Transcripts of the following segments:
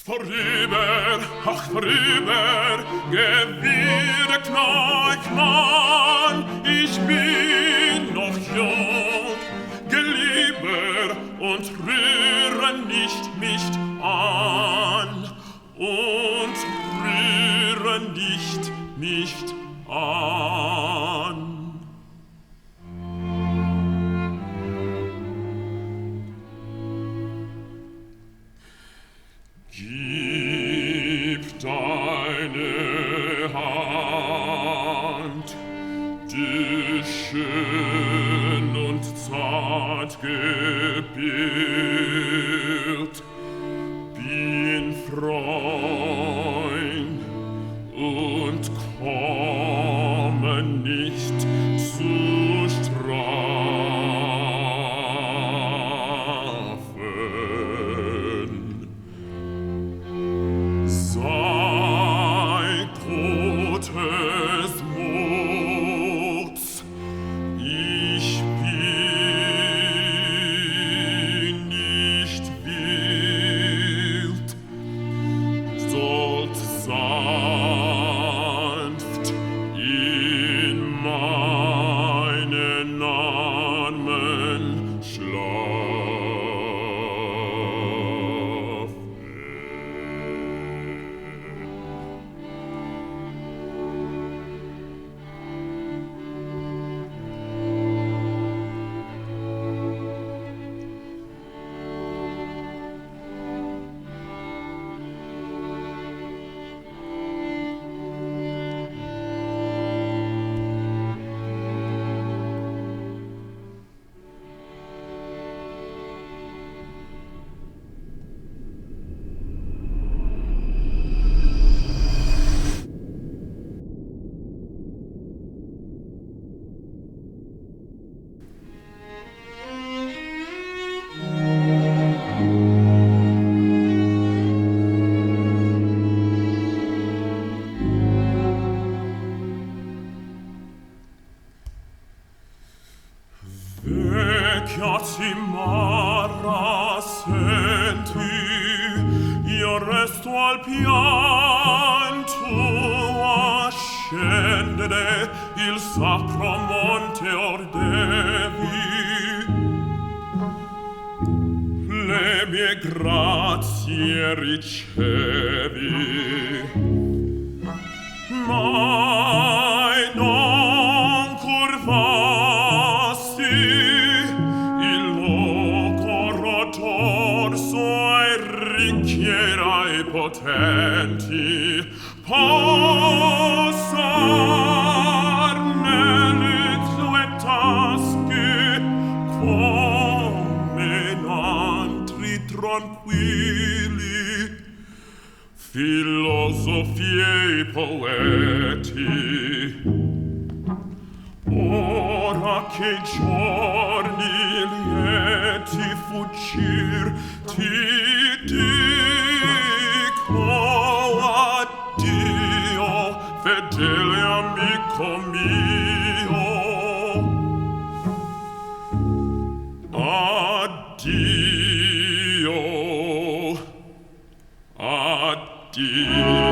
Vorüber, ach vorüber, gewirkt neuch Mann, ich bin noch jung, gelieber und rühre nicht an, und rühre nicht an. Gib deine Hand, die schön und zart gebildet, bin Freund und komme nicht zu strafen. Sei Gottes Muts, ich bin nicht wild, sollt sanft in meinen Armen schlafen. Vecchia zimarra, senti, io resto al pianto a scendere il sacro monte ordevi. Le mie grazie ricevi, mai non curvasti il loco rotorso ai ricchi e ai potenti, posar nelle tue tasche come in antri tranquilli filosofi e poeti. Ora che i giorni lieti fuggir, ti dico addio, fedele amico mio. Addio, addio.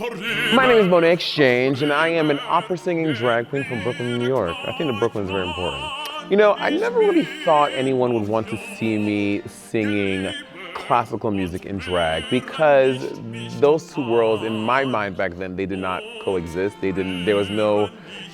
My name is Monét Exchange, and I am an opera singing drag queen from Brooklyn, New York. I think that Brooklyn is very important. You know, I never really thought anyone would want to see me singing classical music in drag because those two worlds, in my mind back then, they did not coexist. There was no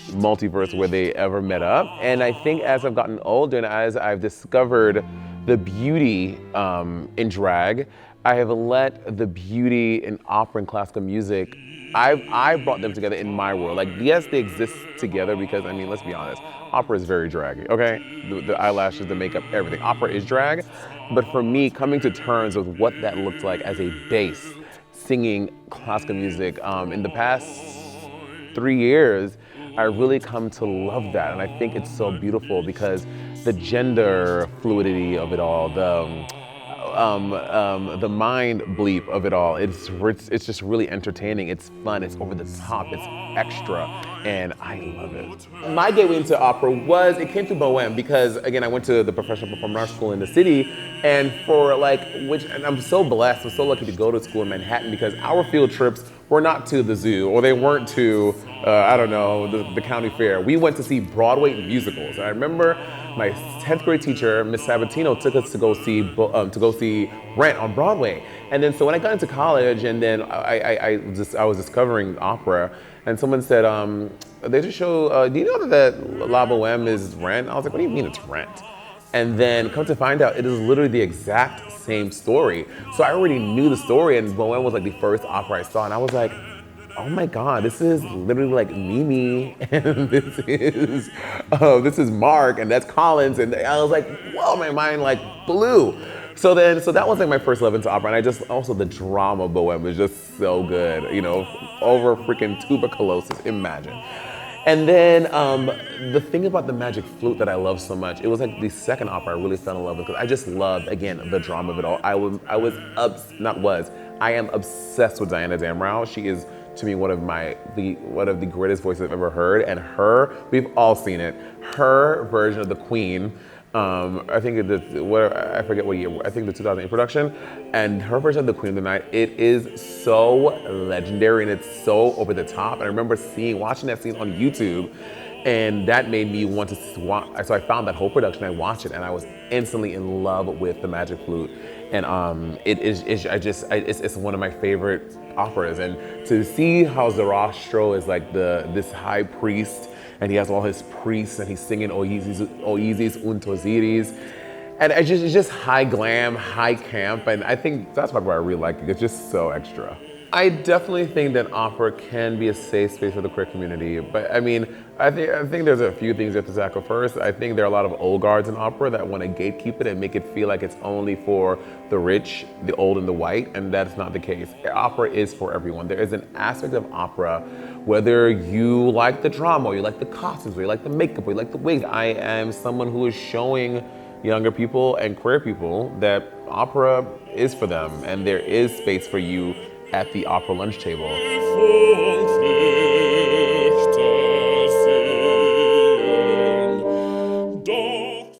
multiverse where they ever met up. And I think as I've gotten older and as I've discovered the beauty in drag, I have let the beauty in opera and classical music, I brought them together in my world. Like, yes, they exist together because, I mean, let's be honest, opera is very draggy, okay? The eyelashes, the makeup, everything. Opera is drag, but for me, coming to terms with what that looked like as a bass, singing classical music, in the past 3 years, I really come to love that. And I think it's so beautiful because the gender fluidity of it all, the mind bleep of it all, it's just really entertaining, it's fun, it's over the top, it's extra, and I love it. My gateway into opera it came through Bohème because, again, I went to the professional performing arts school in the city, and and I'm so blessed, I'm so lucky to go to school in Manhattan because our field trips were not to the zoo, or they weren't to, I don't know, the county fair. We went to see Broadway musicals. And I remember my 10th grade teacher, Miss Sabatino, took us to go see Rent on Broadway. And then so when I got into college, and then I was discovering opera, and someone said, they just show, do you know that La Bohème is Rent? I was like, what do you mean it's Rent? And then come to find out, it is literally the exact same story. So I already knew the story, and Bohème was like the first opera I saw, and I was like, oh my God, this is literally like Mimi, and this is Mark, and that's Collins, and I was like, whoa, my mind like blew. So that was like my first love into opera, and also the drama of Bohème was just so good, you know, over freaking tuberculosis, imagine. And then the thing about the Magic Flute that I love so much, it was like the second opera I really fell in love with because I just loved, again, the drama of it all. I am obsessed with Diana Damrau. She is, to me, one of the greatest voices I've ever heard. And we've all seen it, her version of the Queen, I forget what year, I think the 2008 production, and her version of the Queen of the Night, it is so legendary and it's so over the top. And I remember watching that scene on YouTube, and that made me want to watch. So I found that whole production, I watched it, and I was instantly in love with the Magic Flute. And it's one of my favorite operas. And to see how Zarastro is like this high priest, and he has all his priests, and he's singing Osiris und Osiris. And it's just high glam, high camp, and I think that's why I really like it. It's just so extra. I definitely think that opera can be a safe space for the queer community, but I mean, I think there's a few things you have to tackle first. I think there are a lot of old guards in opera that want to gatekeep it and make it feel like it's only for the rich, the old, and the white, and that's not the case. Opera is for everyone. There is an aspect of opera, whether you like the drama, or you like the costumes, or you like the makeup, or you like the wigs. I am someone who is showing younger people and queer people that opera is for them, and there is space for you at the opera lunch table.